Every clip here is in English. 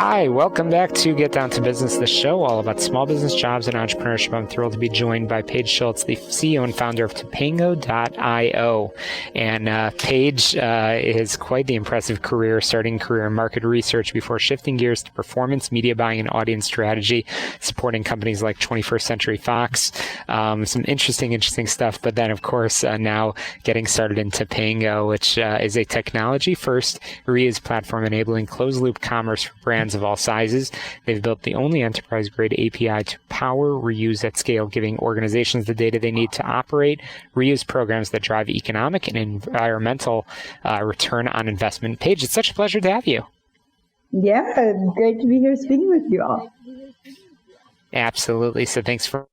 Hi, welcome back to Get Down to Business, the show all about small business, jobs, and entrepreneurship. I'm thrilled to be joined by Paige Schultz, the CEO and founder of Topango.io. And Paige is quite the impressive career, starting career in market research before shifting gears to performance, media buying, and audience strategy, supporting companies like 21st Century Fox. Some interesting stuff. But then, of course, now getting started in Topango, which is a technology-first reuse platform enabling closed-loop commerce for brands of all sizes. They've built the only enterprise-grade API to power reuse at scale, giving organizations the data they need to operate reuse programs that drive economic and environmental return on investment. Paige, it's such a pleasure to have you. Yeah, great to be here speaking with you all. Absolutely. So thanks for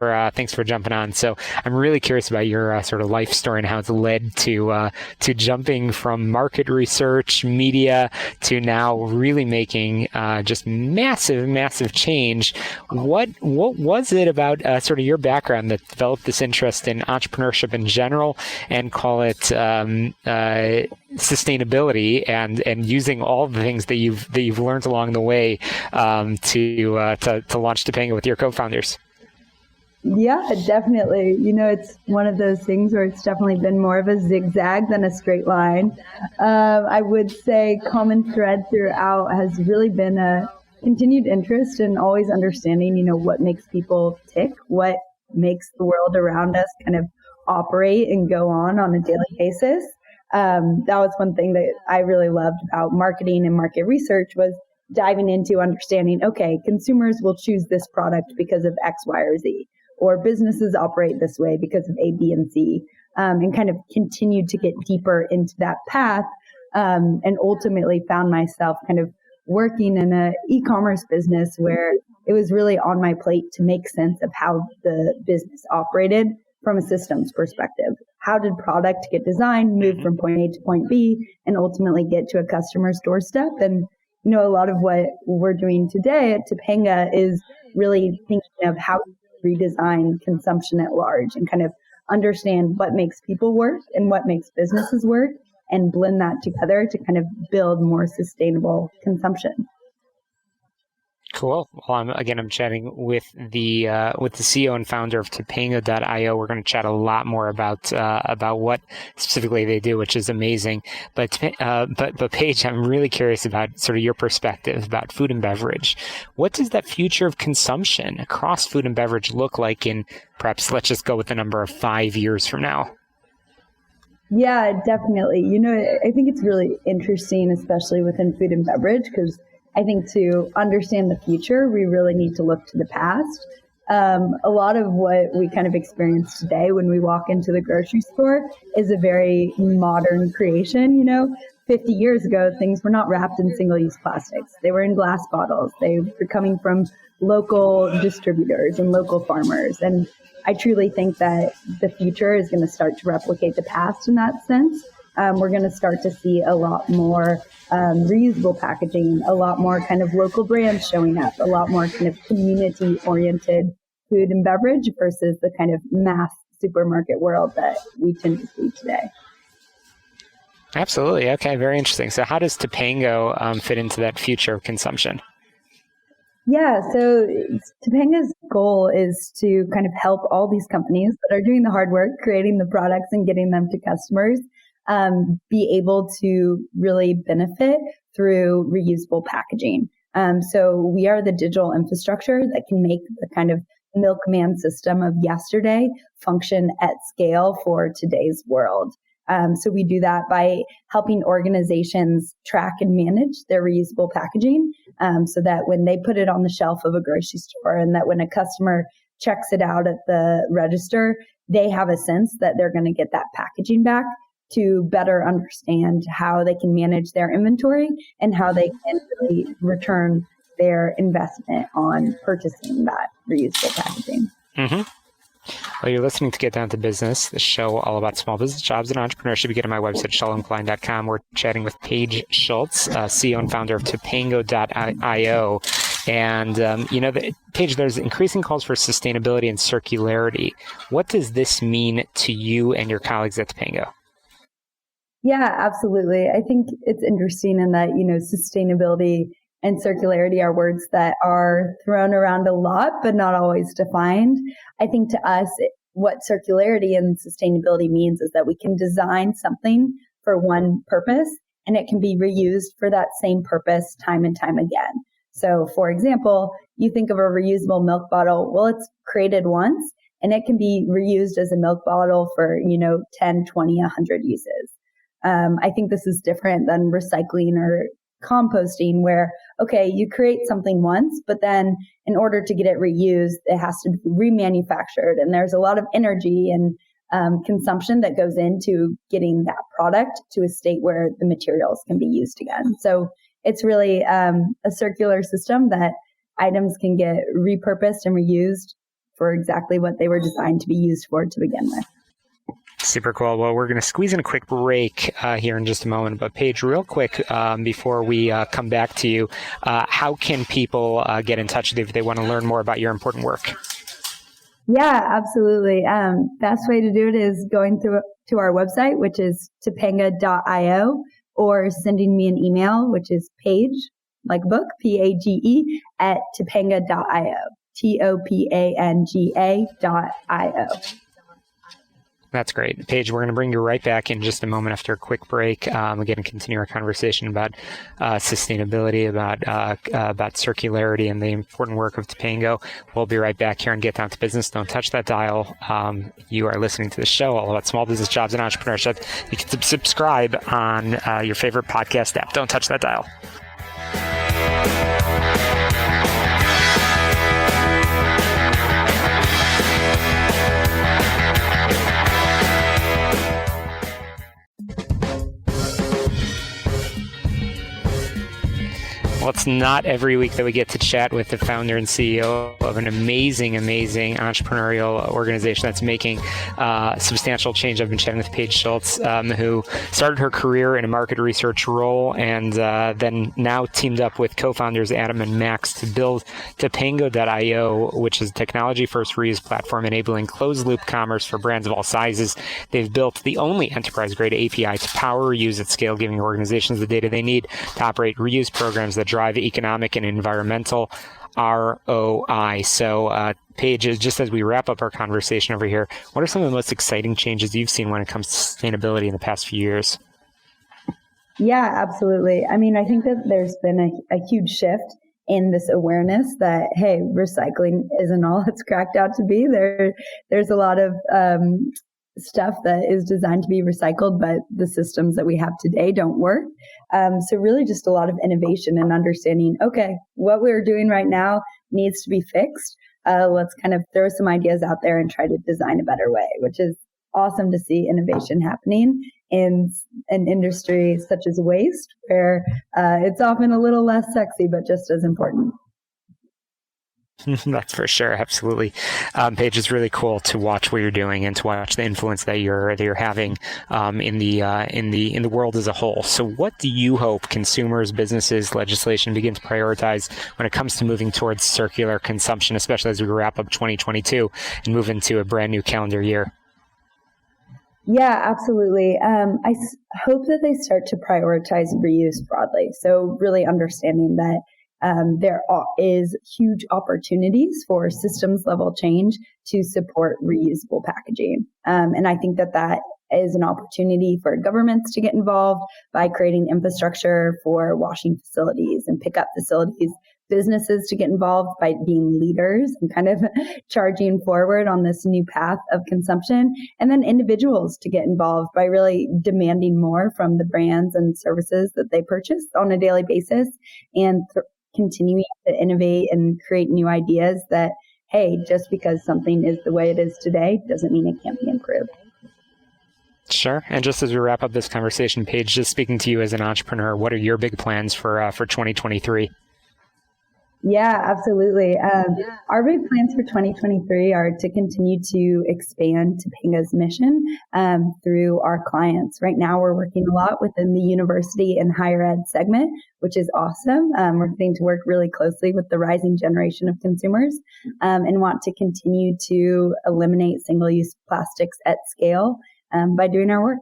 jumping on. So I'm really curious about your sort of life story and how it's led to jumping from market research, media, to now really making just massive change. What was it about sort of your background that developed this interest in entrepreneurship in general, and call it sustainability and using all the things that you've learned along the way to launch Topango with your co-founders? Yeah, definitely. It's one of those things where it's definitely been more of a zigzag than a straight line. I would say common thread throughout has really been a continued interest in always understanding, what makes people tick, what makes the world around us kind of operate and go on a daily basis. That was one thing that I really loved about marketing and market research, was diving into understanding, okay, consumers will choose this product because of X, Y, or Z, or businesses operate this way because of A, B, and C, and kind of continued to get deeper into that path, and ultimately found myself kind of working in an e-commerce business where it was really on my plate to make sense of how the business operated from a systems perspective. How did product get designed, move from point A to point B, and ultimately get to a customer's doorstep? And a lot of what we're doing today at Topanga is really thinking of how to redesign consumption at large and kind of understand what makes people work and what makes businesses work, and blend that together to kind of build more sustainable consumption. Cool. Well, I'm chatting with the CEO and founder of Topango.io. We're going to chat a lot more about what specifically they do, which is amazing. But Paige, I'm really curious about sort of your perspective about food and beverage. What does that future of consumption across food and beverage look like in, perhaps let's just go with the number of 5 years from now? Yeah, definitely. I think it's really interesting, especially within food and beverage, because I think to understand the future, we really need to look to the past. A lot of what we kind of experience today when we walk into the grocery store is a very modern creation. 50 years ago, things were not wrapped in single-use plastics. They were in glass bottles. They were coming from local distributors and local farmers. And I truly think that the future is going to start to replicate the past in that sense. We're going to start to see a lot more reusable packaging, a lot more kind of local brands showing up, a lot more kind of community-oriented food and beverage versus the kind of mass supermarket world that we tend to see today. Absolutely. Okay, very interesting. So how does Topango fit into that future of consumption? Yeah, so Topanga's goal is to kind of help all these companies that are doing the hard work, creating the products and getting them to customers, be able to really benefit through reusable packaging. So we are the digital infrastructure that can make the kind of milkman system of yesterday function at scale for today's world. So we do that by helping organizations track and manage their reusable packaging, so that when they put it on the shelf of a grocery store, and that when a customer checks it out at the register, they have a sense that they're going to get that packaging back, to better understand how they can manage their inventory and how they can really return their investment on purchasing that reusable packaging. Mm-hmm. Well, you're listening to Get Down to Business, the show all about small business, jobs, and entrepreneurship. You get on my website, shalomklein.com. We're chatting with Paige Schultz, CEO and founder of Topango.io. And, Paige, there's increasing calls for sustainability and circularity. What does this mean to you and your colleagues at Topango? Yeah, absolutely. I think it's interesting in that, sustainability and circularity are words that are thrown around a lot, but not always defined. I think to us, what circularity and sustainability means is that we can design something for one purpose and it can be reused for that same purpose time and time again. So for example, you think of a reusable milk bottle. Well, it's created once and it can be reused as a milk bottle for, 10, 20, 100 uses. I think this is different than recycling or composting where, okay, you create something once, but then in order to get it reused, it has to be remanufactured. And there's a lot of energy and consumption that goes into getting that product to a state where the materials can be used again. So it's really a circular system that items can get repurposed and reused for exactly what they were designed to be used for to begin with. Super cool. Well, we're going to squeeze in a quick break here in just a moment. But Paige, real quick, before we come back to you, how can people get in touch with you if they want to learn more about your important work? Yeah, absolutely. Best way to do it is going through to our website, which is topanga.io, or sending me an email, which is Paige, like book, Page, at topanga.io, topanga.io. That's great. Paige, we're going to bring you right back in just a moment after a quick break. Again, continue our conversation about sustainability, about circularity, and the important work of Topanga. We'll be right back here and Get Down to Business. Don't touch that dial. You are listening to the show all about small business, jobs, and entrepreneurship. You can subscribe on your favorite podcast app. Don't touch that dial. Well, it's not every week that we get to chat with the founder and CEO of an amazing entrepreneurial organization that's making substantial change. I've been chatting with Paige Schultz, who started her career in a market research role and then now teamed up with co-founders Adam and Max to build Topanga.io, which is a technology-first reuse platform enabling closed-loop commerce for brands of all sizes. They've built the only enterprise-grade API to power reuse at scale, giving organizations the data they need to operate reuse programs that drive economic and environmental ROI. So, Paige, just as we wrap up our conversation over here, what are some of the most exciting changes you've seen when it comes to sustainability in the past few years? Yeah, absolutely. I mean, I think that there's been a huge shift in this awareness that, hey, recycling isn't all it's cracked out to be. There's a lot of stuff that is designed to be recycled, but the systems that we have today don't work. So really just a lot of innovation and understanding, okay, what we're doing right now needs to be fixed. Let's kind of throw some ideas out there and try to design a better way, which is awesome to see innovation happening in an industry such as waste, where it's often a little less sexy, but just as important. That's for sure. Absolutely. Paige, it's really cool to watch what you're doing and to watch the influence that you're having in the world as a whole. So what do you hope consumers, businesses, legislation begin to prioritize when it comes to moving towards circular consumption, especially as we wrap up 2022 and move into a brand new calendar year? Yeah, absolutely. I hope that they start to prioritize reuse broadly. So really understanding that there is huge opportunities for systems level change to support reusable packaging. And I think that is an opportunity for governments to get involved by creating infrastructure for washing facilities and pickup facilities, businesses to get involved by being leaders and kind of charging forward on this new path of consumption, and then individuals to get involved by really demanding more from the brands and services that they purchase on a daily basis, and continuing to innovate and create new ideas that, hey, just because something is the way it is today doesn't mean it can't be improved. Sure. And just as we wrap up this conversation, Paige, just speaking to you as an entrepreneur, what are your big plans for 2023? Yeah, absolutely. Our big plans for 2023 are to continue to expand Topanga's mission through our clients. Right now, we're working a lot within the university and higher ed segment, which is awesome. We're getting to work really closely with the rising generation of consumers and want to continue to eliminate single-use plastics at scale by doing our work.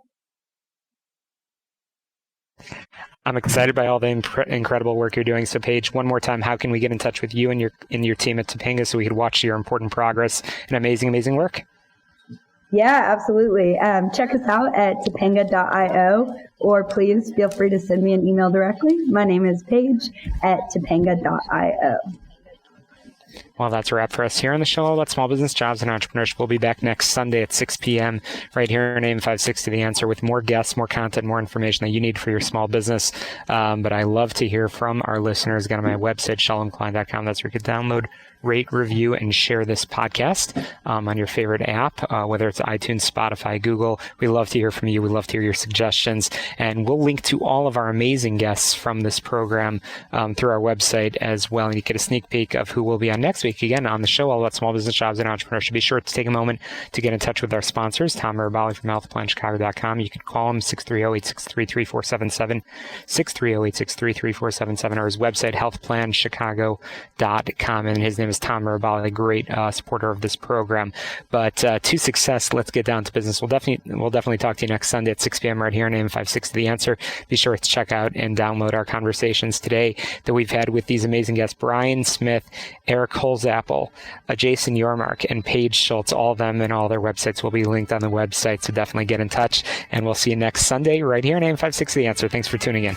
I'm excited by all the incredible work you're doing. So, Paige, one more time, how can we get in touch with you and your team at Topanga so we could watch your important progress and amazing work? Yeah, absolutely. Check us out at topanga.io, or please feel free to send me an email directly. My name is Paige at topanga.io. Well, that's a wrap for us here on the show all about small business, jobs, and entrepreneurship. We'll be back next Sunday at 6 p.m. right here on AM 560 The Answer with more guests, more content, more information that you need for your small business. But I love to hear from our listeners. Again, on my website, shalomklein.com. That's where you can download, rate, review, and share this podcast on your favorite app, whether it's iTunes, Spotify, Google. We love to hear from you. We love to hear your suggestions. And we'll link to all of our amazing guests from this program through our website as well. And you get a sneak peek of who will be on next week, again, on the show all about small business, jobs, and entrepreneurship. Be sure to take a moment to get in touch with our sponsors, Tom Mirabali from healthplanchicago.com. You can call him 630-863-3477, 630-863-3477, or his website, healthplanchicago.com. And his name is Tom Mirabali, a great supporter of this program. But to success, let's get down to business. We'll definitely talk to you next Sunday at 6 p.m. right here on AM 560 The Answer. Be sure to check out and download our conversations today that we've had with these amazing guests, Brian Smith, Eric Holzapfel, Jason Yormark, and Paige Schultz. All of them and all their websites will be linked on the website, so definitely get in touch. And we'll see you next Sunday right here on AM 560 The Answer. Thanks for tuning in.